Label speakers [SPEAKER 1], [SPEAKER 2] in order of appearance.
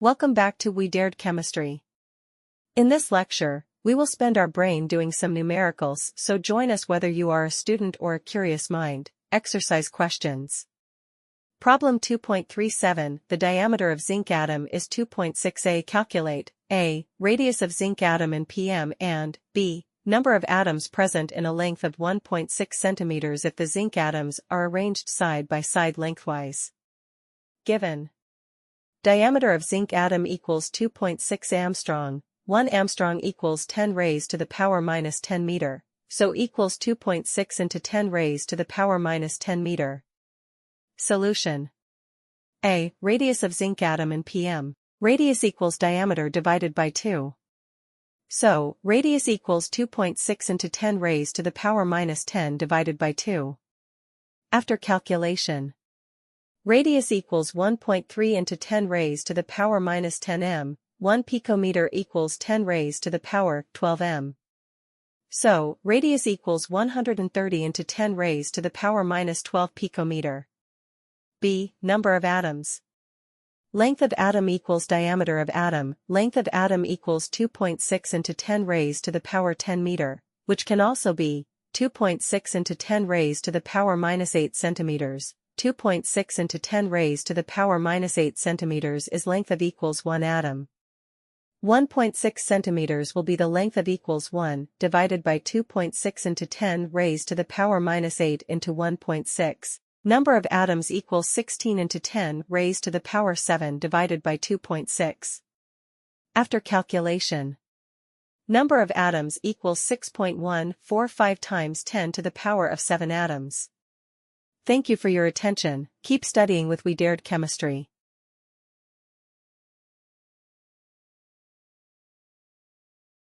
[SPEAKER 1] Welcome back to We Dared Chemistry. In this lecture, we will spend our brain doing some numericals, so join us whether you are a student or a curious mind. Exercise questions. Problem 2.37. The diameter of zinc atom is 2.6 a. Calculate a. Radius of zinc atom in pm and b. Number of atoms present in a length of 1.6 centimeters if the zinc atoms are arranged side by side lengthwise. Given. Diameter of zinc atom equals 2.6 Armstrong. 1 Armstrong equals 10 raised to the power minus 10 meter, so equals 2.6 into 10 raised to the power minus 10 meter. Solution. A. Radius of zinc atom in pm. Radius equals diameter divided by 2. So, radius equals 2.6 into 10 raised to the power minus 10 divided by 2. After calculation. Radius equals 1.3 into 10 raised to the power minus 10 m. 1 picometer equals 10 raised to the power 12 m. So, radius equals 130 into 10 raised to the power minus 12 picometer. B. Number of atoms. Length of atom equals diameter of atom. Length of atom equals 2.6 into 10 raised to the power 10 meter, which can also be 2.6 into 10 raised to the power minus 8 centimeters. 2.6 into 10 raised to the power minus 8 centimeters is length of equals 1 atom. 1.6 centimeters will be the length of equals 1 divided by 2.6 into 10 raised to the power minus 8 into 1.6. Number of atoms equals 16 into 10 raised to the power 7 divided by 2.6. After calculation. Number of atoms equals 6.145 times 10 to the power of 7 atoms. Thank you for your attention. Keep studying with We Dared Chemistry.